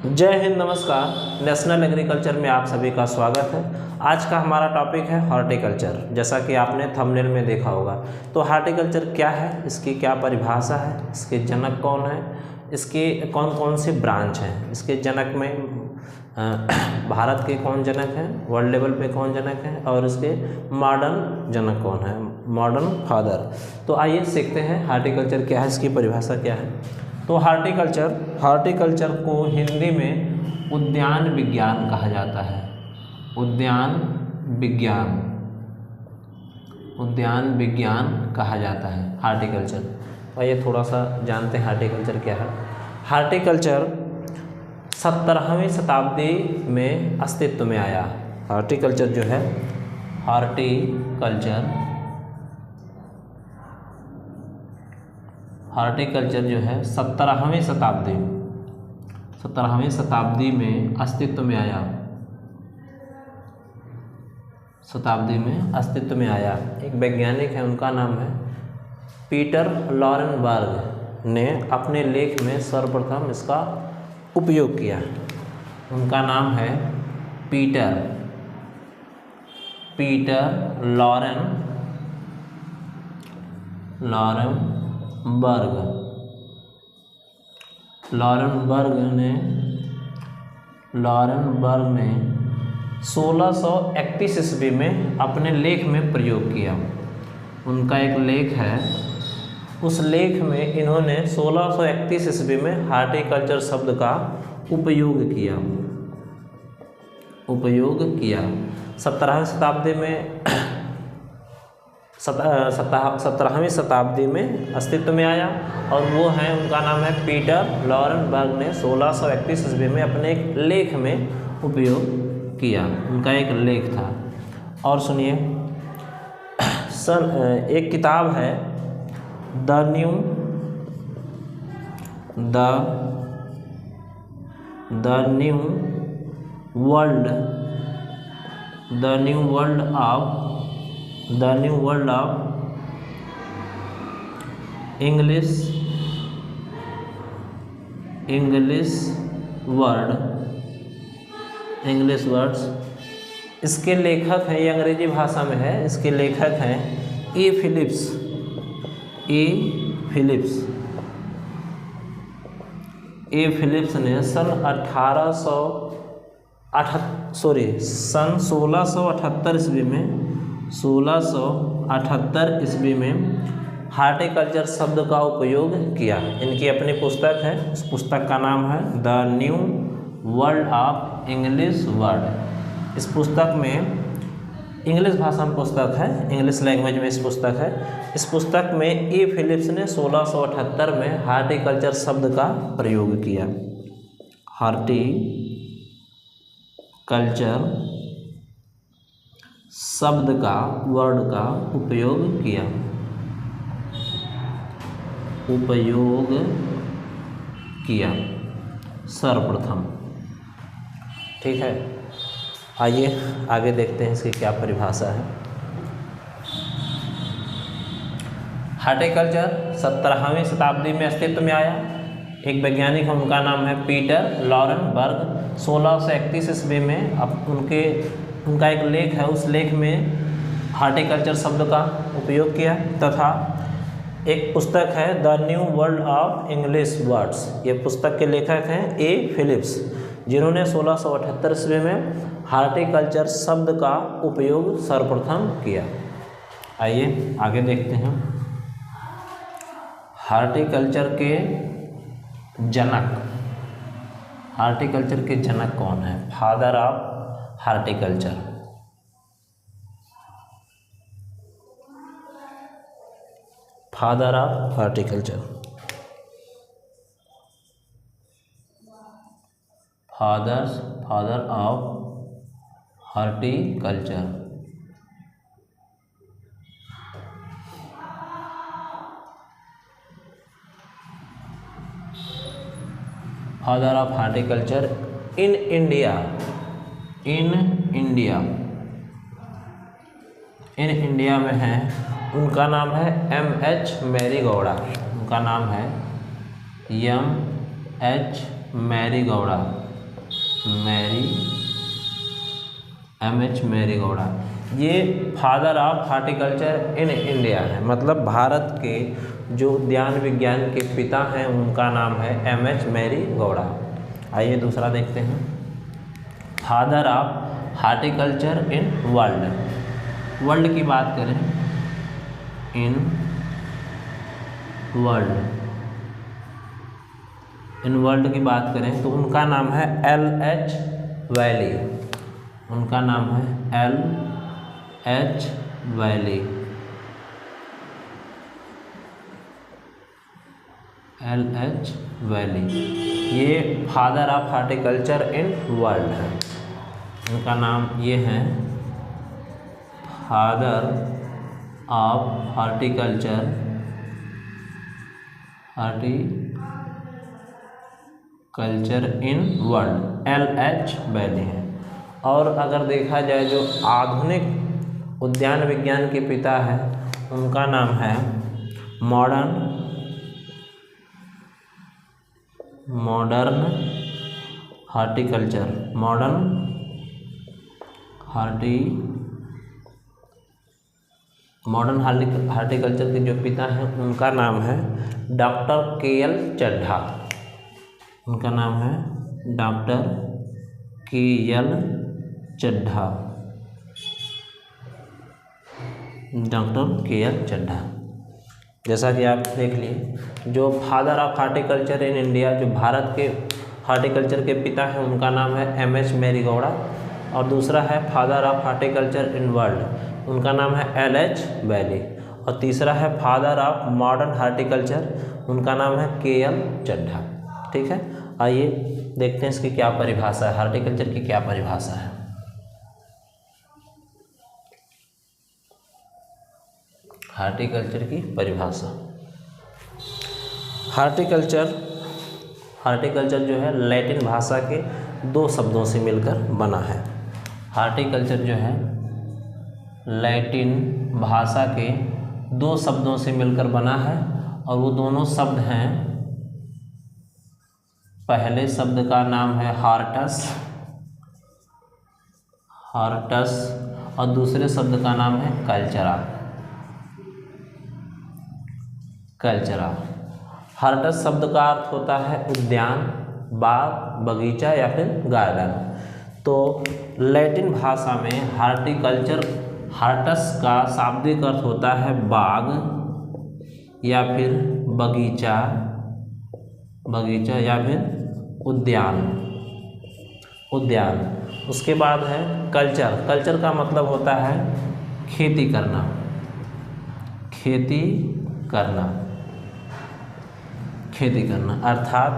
जय हिंद, नमस्कार। National agriculture में आप सभी का स्वागत है। आज का हमारा टॉपिक है हॉर्टिकल्चर। जैसा कि आपने थंबनेल में देखा होगा, तो हॉर्टिकल्चर क्या है, इसकी क्या परिभाषा है, इसके जनक कौन है, इसके कौन कौन से ब्रांच हैं, इसके जनक में भारत के कौन जनक हैं, वर्ल्ड लेवल पे कौन जनक हैं, और इसके मॉडर्न जनक कौन है, मॉडर्न फादर। तो आइए सीखते हैं हॉर्टिकल्चर क्या है, इसकी परिभाषा क्या है। तो हॉर्टिकल्चर को हिंदी में उद्यान विज्ञान कहा जाता है। उद्यान विज्ञान कहा जाता है हॉर्टिकल्चर। तो ये थोड़ा सा जानते हैं हॉर्टिकल्चर क्या है। हॉर्टिकल्चर 17वीं शताब्दी में अस्तित्व में आया। हॉर्टिकल्चर जो है, हॉर्टिकल्चर जो है 17वीं शताब्दी में अस्तित्व में आया। एक वैज्ञानिक है, उनका नाम है पीटर लॉरेनबर्ग ने अपने लेख में सर्वप्रथम इसका उपयोग किया। उनका नाम है पीटर लॉरेनबर्ग ने 1631 ईस्वी में अपने लेख में प्रयोग किया। उनका एक लेख है, उस लेख में इन्होंने 1631 ईस्वी में हॉर्टिकल्चर शब्द का उपयोग किया। 17वीं शताब्दी में अस्तित्व में आया, और वो हैं, उनका नाम है पीटर लॉरेनबर्ग ने 1631 ईस्वी में अपने एक लेख में उपयोग किया। उनका एक लेख था। और सुनिए, एक किताब है the new world of English words. इसके लेखक हैं, ये अंग्रेजी भाषा में है, इसके लेखक हैं ए फिलिप्स। ए फिलिप्स ने सन 1678 ईस्वी में हॉर्टिकल्चर शब्द का उपयोग किया। इनकी अपनी पुस्तक है, उस पुस्तक का नाम है the new world of English word. इस पुस्तक में, इंग्लिश भाषा में पुस्तक है, इंग्लिश लैंग्वेज में इस पुस्तक है। इस पुस्तक में ए फिलिप्स ने 1678 में हॉर्टिकल्चर शब्द का प्रयोग किया। हॉर्टिकल्चर शब्द का, वर्ड का उपयोग किया सर्वप्रथम। ठीक है, आइए आगे देखते हैं इसकी क्या परिभाषा है। हॉर्टिकल्चर 17वीं शताब्दी में अस्तित्व में आया। एक वैज्ञानिक है, उनका नाम है पीटर लॉरेनबर्ग। 1631 ईस्वी में उनका एक लेख है, उस लेख में हॉर्टिकल्चर शब्द का उपयोग किया। तथा एक पुस्तक है the new world of English words. ये पुस्तक के लेखक हैं ए फिलिप्स, जिन्होंने 1678 ईस्वी में हॉर्टिकल्चर शब्द का उपयोग सर्वप्रथम किया। आइए आगे देखते हैं हॉर्टिकल्चर के जनक कौन है, father of horticulture. Father of horticulture in India में है। उनका नाम है M.H. मैरीगौड़ा। उनका नाम है M.H. मैरीगौड़ा। मैरी गौड़ा, ये father of horticulture in India है। मतलब भारत के जो उद्यान विज्ञान के पिता हैं उनका नाम है एम.एच. मैरी गौड़ा। आइए दूसरा देखते हैं, father of horticulture in world की बात करें, इन वर्ल्ड की बात करें तो उनका नाम है एल.एच. वैली। उनका नाम है एल.एच. वैली। एल.एच. वैली ये father of horticulture in world है। उनका नाम ये है father of horticulture in world L H. Bailey है। और अगर देखा जाए जो आधुनिक उद्यान विज्ञान के पिता है उनका नाम है मॉडर्न हॉर्टिकल्चर के जो पिता हैं उनका नाम है डॉक्टर के.एल. चड्ढा। उनका नाम है डॉक्टर के.एल. चड्ढा। जैसा कि आप देख लिए, जो father of horticulture in India, जो भारत के हॉर्टिकल्चर के पिता हैं उनका नाम है एम.एच. मैरी गौड़ा। और दूसरा है father of horticulture in world, उनका नाम है एल.एच. वैली। और तीसरा है फादर ऑफ मॉडर्न हॉर्टिकल्चर, उनका नाम है के.एल. चड्ढा। ठीक है, आइए देखते हैं इसकी क्या परिभाषा है, हॉर्टिकल्चर की क्या परिभाषा है। हॉर्टिकल्चर की परिभाषा, हॉर्टिकल्चर जो है लैटिन भाषा के दो शब्दों से मिलकर बना है। हॉर्टिकल्चर जो है लैटिन भाषा के दो शब्दों से मिलकर बना है और वो दोनों शब्द हैं, पहले शब्द का नाम है हॉर्टस और दूसरे शब्द का नाम है कल्चरा। हॉर्टस शब्द का अर्थ होता है उद्यान, बाग, बगीचा या फिर गार्डन। तो लैटिन भाषा में हॉर्टस का शाब्दिक अर्थ होता है बाग या फिर बगीचा या फिर उद्यान। उसके बाद है कल्चर का मतलब होता है खेती करना अर्थात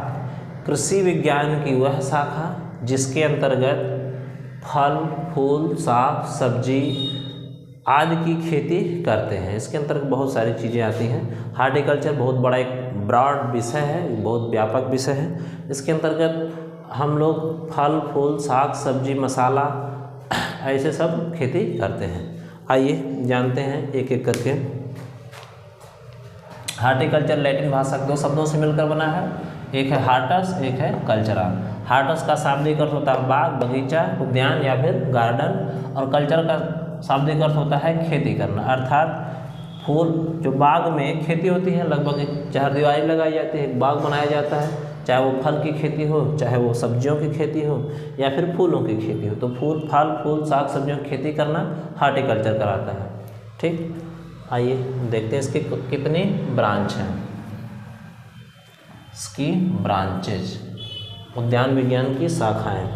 कृषि विज्ञान की वह शाखा जिसके अंतर्गत फल, फूल, साग, सब्जी आदि की खेती करते हैं। इसके अंतर्गत बहुत सारी चीज़ें आती हैं। हॉर्टिकल्चर बहुत बड़ा एक ब्रॉड विषय है, बहुत व्यापक विषय है। इसके अंतर्गत हम लोग फल, फूल, साग, सब्जी, मसाला ऐसे सब खेती करते हैं। आइए जानते हैं एक एक करके। हॉर्टिकल्चर लैटिन भाषा के दो शब्दों से मिलकर बना है, एक है हॉर्टस, एक है कल्चरा। हॉर्टस का शाब्दिक अर्थ होता है बाग, बगीचा, उद्यान या फिर गार्डन, और कल्चर का शाब्दिक अर्थ होता है खेती करना अर्थात फूल। जो बाग में खेती होती है, लगभग चारदीवारी लगाई जाती है, बाग बनाया जाता है, चाहे वो फल की खेती हो, चाहे वो सब्जियों की खेती हो या फिर फूलों की खेती हो। तो फल, फूल, साग, सब्जियों की खेती करना हॉर्टिकल्चर कराता है। ठीक, आइए देखते हैं इसके कितनी ब्रांच हैं। इसकी ब्रांचेज, उद्यान विज्ञान की शाखाएं,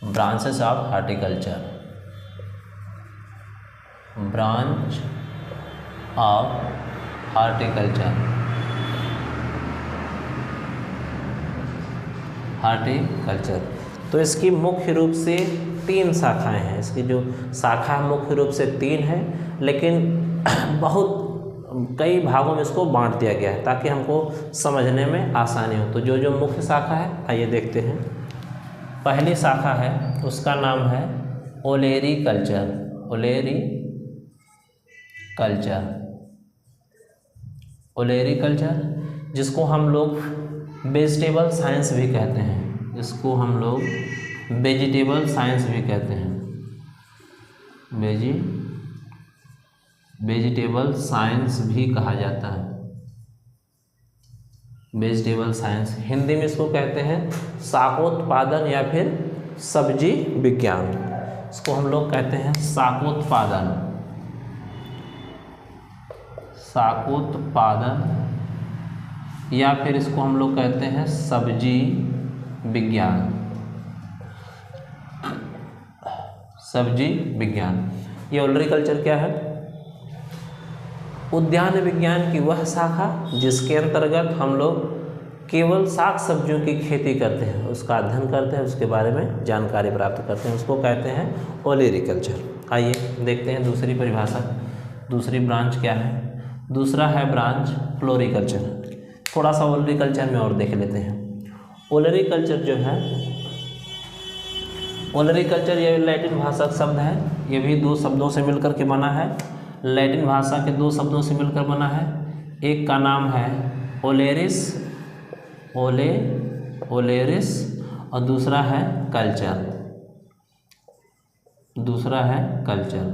branches of horticulture, branch of horticulture. तो इसकी मुख्य रूप से 3 शाखाएं हैं। इसकी जो शाखा मुख्य रूप से 3 है, लेकिन बहुत कई भागों में इसको बांट दिया गया है ताकि हमको समझने में आसानी हो। तो जो मुख्य शाखा है आइए देखते हैं। पहली शाखा है उसका नाम है ओलेरीकल्चर, जिसको हम लोग वेजिटेबल साइंस भी कहते हैं। इसको हम लोग वेजिटेबल साइंस भी कहते हैं। वेजिटेबल साइंस भी कहा जाता है। वेजिटेबल साइंस हिंदी में इसको कहते हैं शाकोत्पादन या फिर सब्जी विज्ञान। इसको हम लोग कहते हैं शाकोत्पादन या फिर इसको हम लोग कहते हैं सब्जी विज्ञान। ये ओलरीकल्चर क्या है? उद्यान विज्ञान की वह शाखा जिसके अंतर्गत हम लोग केवल साग सब्जियों की खेती करते हैं, उसका अध्ययन करते हैं, उसके बारे में जानकारी प्राप्त करते हैं, उसको कहते हैं ओलरीकल्चर। आइए देखते हैं दूसरी परिभाषा, दूसरी ब्रांच क्या है। दूसरा है ब्रांच फ्लोरिकल्चर। थोड़ा सा ओलरीकल्चर में और देख लेते हैं। ओलरीकल्चर जो है, ओलरीकल्चर ये लैटिन भाषा का शब्द है। ये भी दो शब्दों से मिलकर के बना है। लैटिन भाषा के दो शब्दों से मिलकर बना है। एक का नाम है ओलेरिस और दूसरा है कल्चर।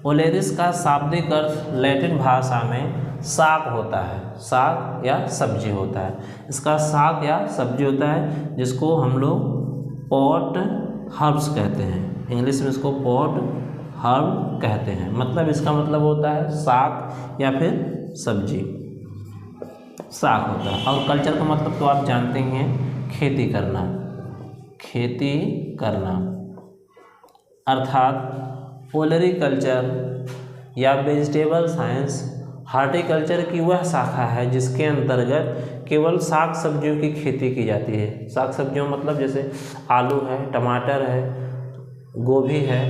ओलेरिस का शाब्दिक अर्थ लैटिन भाषा में साग होता है, साग या सब्जी होता है। इसका साग या सब्जी होता है जिसको हम लोग पॉट हर्ब्स कहते हैं। इंग्लिश में इसको पॉट हर्ब कहते हैं। मतलब इसका मतलब होता है साग या फिर सब्जी, साग होता है। और कल्चर का मतलब तो आप जानते ही हैं, खेती करना। अर्थात ओलरीकल्चर या वेजिटेबल साइंस हार्टिकल्चर की वह शाखा है जिसके अंतर्गत केवल साग सब्जियों की खेती की जाती है। साग सब्जियों मतलब जैसे आलू है, टमाटर है, गोभी है,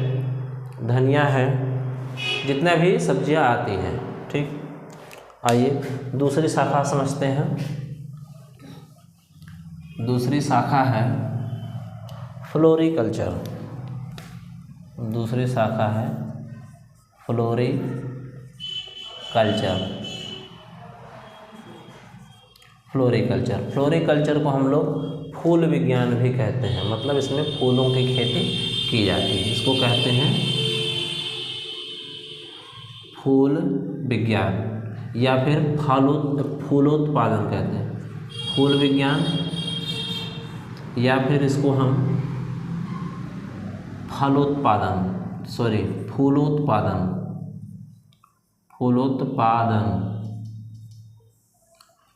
धनिया है, जितना भी सब्जियां आती हैं। ठीक, आइए दूसरी शाखा समझते हैं। दूसरी शाखा है फ्लोरिकल्चर। फ्लोरिकल्चर को हम लोग फूल विज्ञान भी कहते हैं। मतलब इसमें फूलों की खेती की जाती है। इसको कहते हैं फूल विज्ञान या फिर फूलोत्पादन कहते हैं। फूल विज्ञान या फिर इसको हम फूलोत्पादन।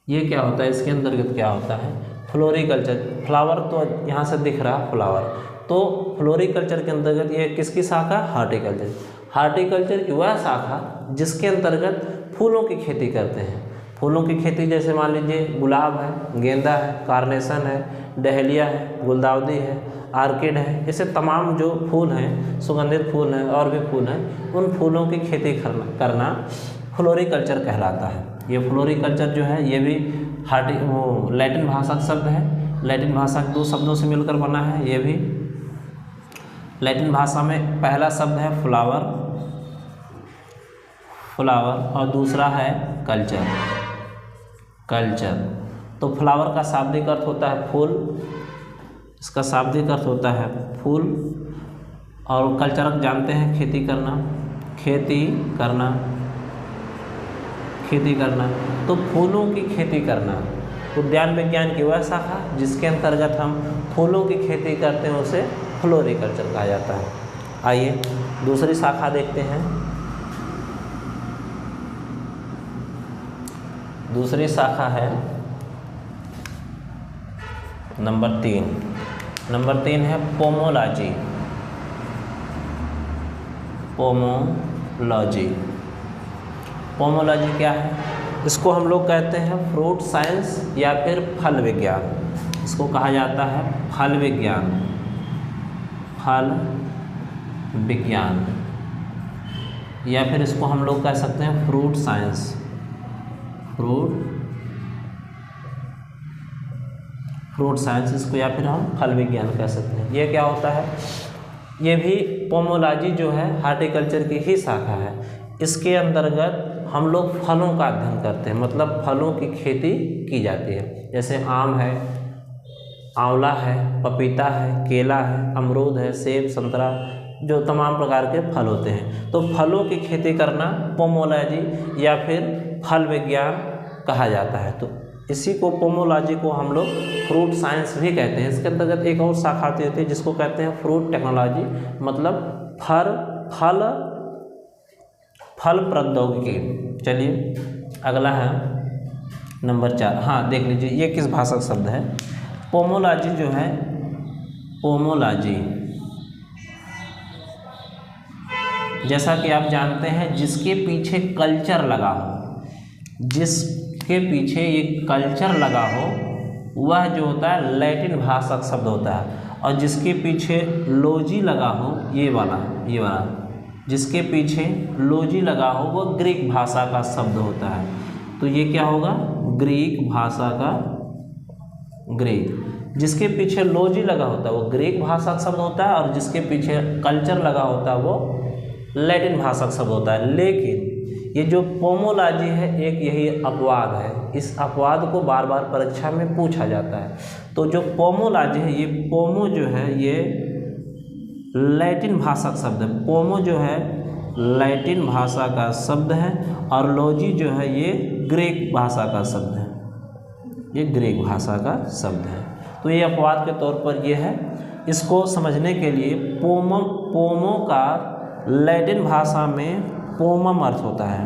ये क्या होता है? इसके अंतर्गत क्या होता है? फ्लोरिकल्चर, फ्लावर तो यहाँ से दिख रहा फ्लावर, तो फ्लोरिकल्चर के अंतर्गत ये किसकी शाखा? हार्टिकल्चर की वह शाखा जिसके अंतर्गत फूलों की खेती करते हैं। फूलों की खेती जैसे मान लीजिए गुलाब है, गेंदा है, कार्नेशन है, डहेलिया है, गुलदाउदी है, आर्किड है, ऐसे तमाम जो फूल हैं, सुगंधित फूल हैं और भी फूल हैं, उन फूलों की खेती करना फ्लोरिकल्चर कहलाता है। ये फ्लोरिकल्चर जो है ये भी लैटिन भाषा का शब्द है। लैटिन भाषा के दो शब्दों से मिलकर बना है। ये भी लैटिन भाषा में पहला शब्द है फ्लावर और दूसरा है कल्चर। तो फ्लावर का शाब्दिक अर्थ होता है फूल, इसका शाब्दिक अर्थ होता है फूल, और कल्चर जानते हैं खेती करना। तो फूलों की खेती करना उद्यान विज्ञान की वह शाखा जिसके अंतर्गत हम फूलों की खेती करते हैं, उसे फ्लोरिकल्चर कहा जाता है। आइए दूसरी शाखा देखते हैं। दूसरी शाखा है नंबर 3 है पोमोलॉजी क्या है? इसको हम लोग कहते हैं फ्रूट साइंस या फिर फल विज्ञान। इसको कहा जाता है फल विज्ञान या फिर इसको हम लोग कह सकते हैं फ्रूट साइंस इसको या फिर हम फल विज्ञान कह सकते हैं। ये क्या होता है? ये भी पोमोलॉजी जो है हार्टिकल्चर की ही शाखा है। इसके अंतर्गत हम लोग फलों का अध्ययन करते हैं, मतलब फलों की खेती की जाती है। जैसे आम है, आंवला है, पपीता है, केला है, अमरूद है, सेब, संतरा, जो तमाम प्रकार के फल होते हैं। तो फलों की खेती करना पोमोलॉजी या फिर फल विज्ञान कहा जाता है। तो इसी को पोमोलॉजी को हम लोग फ्रूट साइंस भी कहते हैं। इसके अंतर्गत एक और शाखा आती होती है जिसको कहते हैं फ्रूट टेक्नोलॉजी, मतलब फल प्रौद्योगिकी। चलिए अगला है नंबर 4। हाँ देख लीजिए ये किस भाषा का शब्द है। पोमोलॉजी जो है, पोमोलॉजी जैसा कि आप जानते हैं जिसके पीछे कल्चर लगा हो, जिसके पीछे ये कल्चर लगा हो वह जो होता है लैटिन भाषा का शब्द होता है, और जिसके पीछे लॉजी लगा हो, ये वाला जिसके पीछे लॉजी लगा हो वो ग्रीक भाषा का शब्द होता है। तो ये क्या होगा, ग्रीक भाषा का, ग्रीक जिसके पीछे लॉजी लगा होता है वो ग्रीक भाषा का शब्द होता है, और जिसके पीछे कल्चर लगा होता है वो लैटिन भाषा का शब्द होता है। लेकिन ये जो पोमोलॉजी है एक यही अपवाद है, इस अपवाद को बार बार परीक्षा में पूछा जाता है। तो जो पोमोलॉजी है, ये पोमो जो है ये लैटिन भाषा का शब्द है। पोमो जो है लैटिन भाषा का शब्द है, और लॉजी जो है ये ग्रीक भाषा का शब्द है, ये ग्रीक भाषा का शब्द है। तो ये अपवाद के तौर पर ये है। इसको समझने के लिए पोमो का लैटिन भाषा में पोमम अर्थ होता है,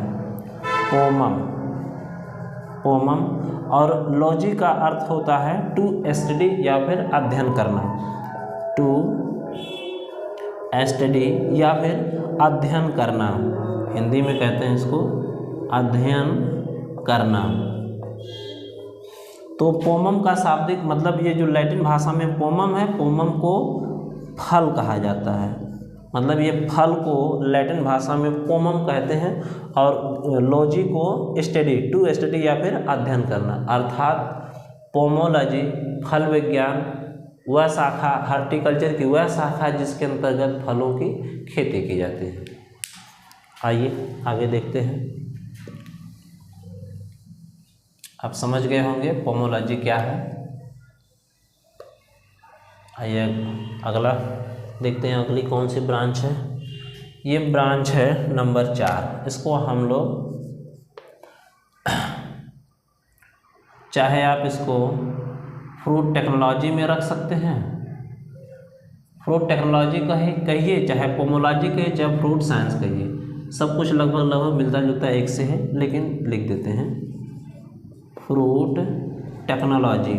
पोमम, और लॉजी का अर्थ होता है टू स्टडी या फिर अध्ययन करना, टू स्टडी या फिर अध्ययन करना, हिंदी में कहते हैं इसको अध्ययन करना। तो पोमम का शाब्दिक मतलब, ये जो लैटिन भाषा में पोमम है, पोमम को फल कहा जाता है, मतलब ये फल को लैटिन भाषा में पोमम कहते हैं, और लॉजी को स्टडी, टू स्टडी या फिर अध्ययन करना। अर्थात पोमोलॉजी फल विज्ञान वह शाखा, हॉर्टिकल्चर की वह शाखा जिसके अंतर्गत फलों की खेती की जाती है। आइए आगे देखते हैं। आप समझ गए होंगे पोमोलॉजी क्या है। आइए अगला देखते हैं, अगली कौन सी ब्रांच है। ये ब्रांच है नंबर 4। इसको हम लोग चाहे आप इसको फ्रूट टेक्नोलॉजी में रख सकते हैं, फ्रूट टेक्नोलॉजी कहिए, चाहे पोमोलॉजी कहिए, चाहे फ्रूट साइंस कहिए, सब कुछ लगभग मिलता जुलता एक से है, लेकिन लिख देते हैं फ्रूट टेक्नोलॉजी,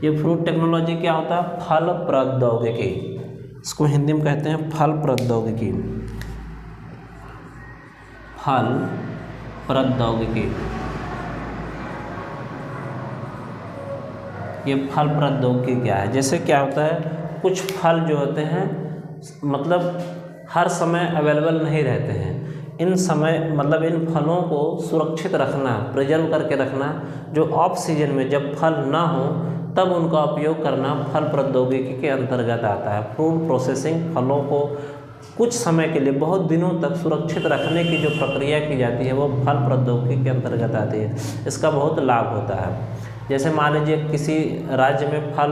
ये फ्रूट टेक्नोलॉजी क्या होता है, फल प्रौद्योगिकी, इसको हिंदी में कहते हैं फल प्रौद्योगिकी, फल प्रौद्योगिकी। ये फल प्रौद्योगिकी क्या है, जैसे क्या होता है, कुछ फल जो होते हैं मतलब हर समय अवेलेबल नहीं रहते हैं, इन समय मतलब इन फलों को सुरक्षित रखना, प्रिजर्व करके रखना, जो ऑफ सीजन में जब फल ना हो तब उनका उपयोग करना फल प्रौद्योगिकी के अंतर्गत आता है। फूड प्रोसेसिंग, फलों को कुछ समय के लिए बहुत दिनों तक सुरक्षित रखने की जो प्रक्रिया की जाती है वो फल प्रौद्योगिकी के अंतर्गत आती है। इसका बहुत लाभ होता है। जैसे मान लीजिए किसी राज्य में फल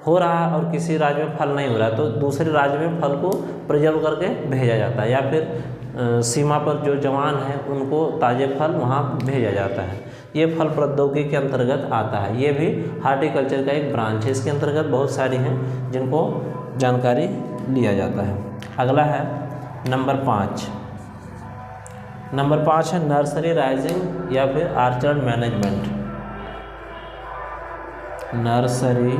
हो रहा है और किसी राज्य में फल नहीं हो रहा है, तो दूसरे राज्य में फल को प्रिजर्व करके भेजा जाता है, या फिर सीमा पर जो जवान हैं उनको ताज़े फल वहाँ भेजा जाता है। ये फल प्रौद्योगिकी के अंतर्गत आता है। ये भी हार्टिकल्चर का एक ब्रांच है, इसके अंतर्गत बहुत सारी हैं जिनको जानकारी लिया जाता है। अगला है नंबर 5। नंबर 5 है नर्सरी राइजिंग या फिर आर्चर्ड मैनेजमेंट। नर्सरी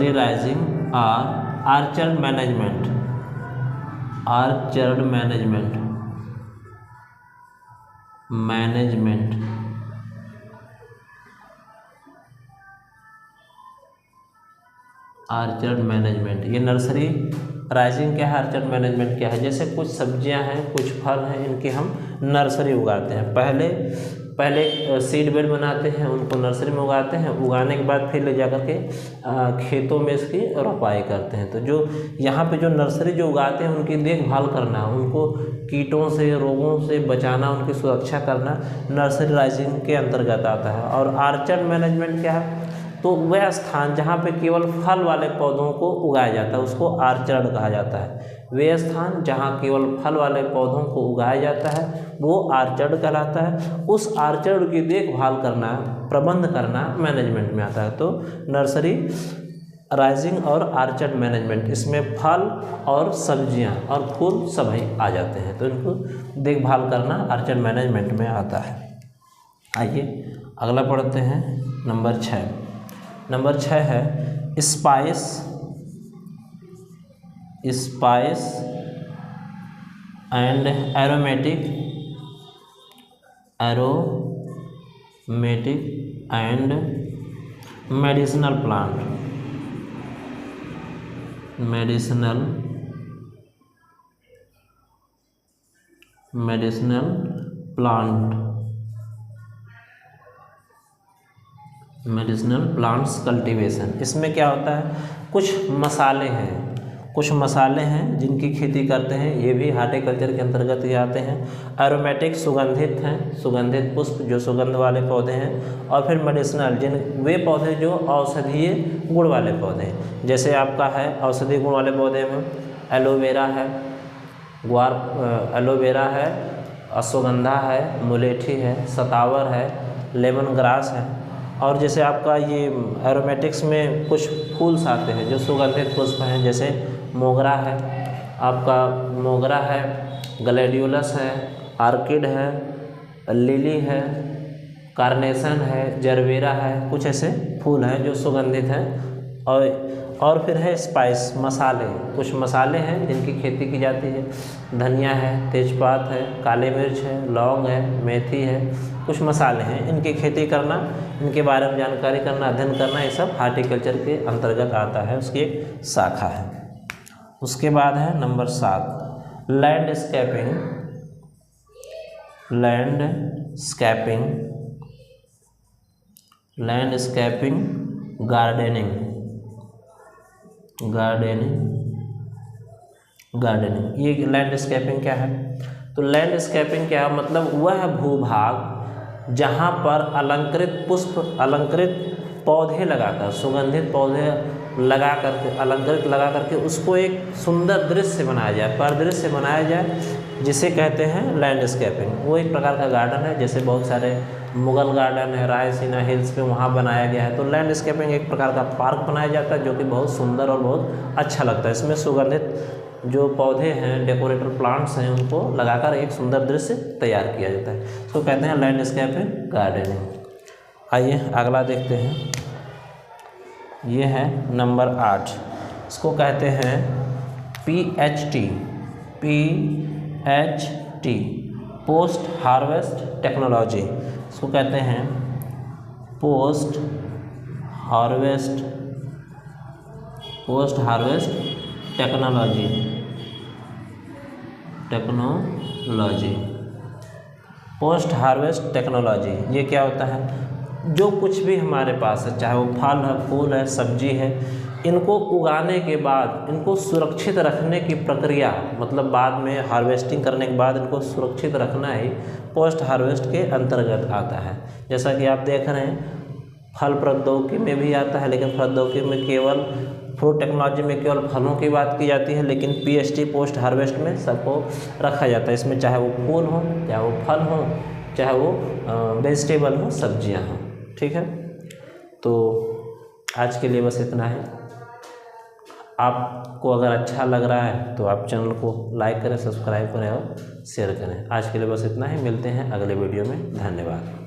राइजिंग और आर्चर्ड मैनेजमेंट। आर्चर्ड मैनेजमेंट, ये नर्सरी राइजिंग क्या है, आर्चर्ड मैनेजमेंट क्या है। जैसे कुछ सब्जियां हैं, कुछ फल हैं, इनकी हम नर्सरी उगाते हैं। पहले पहले सीड बेड बनाते हैं, उनको नर्सरी में उगाते हैं, उगाने के बाद फिर ले जा कर के खेतों में इसकी रोपाई करते हैं। तो जो यहाँ पे जो नर्सरी जो उगाते हैं उनकी देखभाल करना, उनको कीटों से रोगों से बचाना, उनकी सुरक्षा करना नर्सरी राइजिंग के अंतर्गत आता है। और आर्चर्ड मैनेजमेंट क्या है, तो वह स्थान जहाँ पे केवल फल वाले पौधों को उगाया जाता है उसको आर्चर्ड कहा जाता है। वे स्थान जहाँ केवल फल वाले पौधों को उगाया जाता है वो आर्चर्ड कहलाता है। उस आर्चर्ड की देखभाल करना, प्रबंध करना मैनेजमेंट में आता है। तो नर्सरी राइजिंग और आर्चर्ड मैनेजमेंट, इसमें फल और सब्जियां और फूल सभी आ जाते हैं, तो इनको देखभाल करना आर्चर्ड मैनेजमेंट में आता है। आइए अगला पढ़ते हैं नंबर 6। नंबर 6 है spice and aromatic and medicinal plant. Medicinal plants cultivation. इसमें क्या होता है, कुछ मसाले हैं जिनकी खेती करते हैं, ये भी हार्टिकल्चर के अंतर्गत ही आते हैं। एरोमेटिक सुगंधित हैं, सुगंधित पुष्प जो सुगंध वाले पौधे हैं। और फिर मेडिसिनल वे पौधे जो औषधीय गुण वाले पौधे हैं, जैसे आपका है औषधीय गुण वाले पौधे में एलोवेरा है, अश्वगंधा है, मुलेठी है, सतावर है, लेमन ग्रास है। और जैसे आपका ये एरोमेटिक्स में कुछ फूल्स आते हैं जो सुगंधित पुष्प हैं, जैसे मोगरा है, ग्लैडियोलस है, आर्किड है, लिली है, कार्नेशन है, जरबेरा है, कुछ ऐसे फूल हैं जो सुगंधित हैं। और फिर है स्पाइस, कुछ मसाले हैं जिनकी खेती की जाती है। धनिया है, तेजपात है, काली मिर्च है, लौंग है, मेथी है, कुछ मसाले हैं, इनकी खेती करना, इनके बारे में जानकारी करना, अध्ययन करना, ये सब हार्टिकल्चर के अंतर्गत आता है, उसकी एक शाखा है। उसके बाद है नंबर 7 लैंडस्केपिंग गार्डनिंग। ये लैंडस्केपिंग क्या है, तो लैंडस्केपिंग क्या है, मतलब वह भूभाग जहाँ पर अलंकृत पौधे लगाकर, सुगंधित पौधे अलंकृत लगा करके उसको एक सुंदर दृश्य बनाया जाए, परिदृश्य बनाया जाए, जिसे कहते हैं लैंडस्केपिंग। वो एक प्रकार का गार्डन है, जैसे बहुत सारे मुगल गार्डन है रायसीना हिल्स पे, वहाँ बनाया गया है। तो लैंडस्केपिंग एक प्रकार का पार्क बनाया जाता है जो कि बहुत सुंदर और बहुत अच्छा लगता है। इसमें सुगंधित जो पौधे हैं, डेकोरेटर प्लांट्स हैं, उनको लगाकर एक सुंदर दृश्य तैयार किया जाता है, इसको कहते हैं लैंडस्केपिंग गार्डनिंग। आइए अगला देखते हैं, ये है नंबर 8, इसको कहते हैं PHT पोस्ट हार्वेस्ट टेक्नोलॉजी। इसको कहते हैं post harvest technology. Post harvest technology ये क्या होता है, जो कुछ भी हमारे पास है, चाहे वो फल है, फूल है, सब्जी है, इनको उगाने के बाद इनको सुरक्षित रखने की प्रक्रिया, मतलब बाद में हार्वेस्टिंग करने के बाद इनको सुरक्षित रखना ही पोस्ट हार्वेस्ट के अंतर्गत आता है। जैसा कि आप देख रहे हैं फल प्रौद्योगिकी में भी आता है, लेकिन प्रौद्योगिकी में केवल फ्रूट टेक्नोलॉजी में केवल फलों की बात की जाती है, लेकिन PHT पोस्ट हार्वेस्ट में सबको रखा जाता है। इसमें चाहे वो फूल हो, चाहे वो फल हो, चाहे वो वेजिटेबल हो, सब्जियां हों। ठीक है, तो आज के लिए बस इतना है। आपको अगर अच्छा लग रहा है तो आप चैनल को लाइक करें, सब्सक्राइब करें और शेयर करें। आज के लिए बस इतना ही, मिलते हैं अगले वीडियो में। धन्यवाद।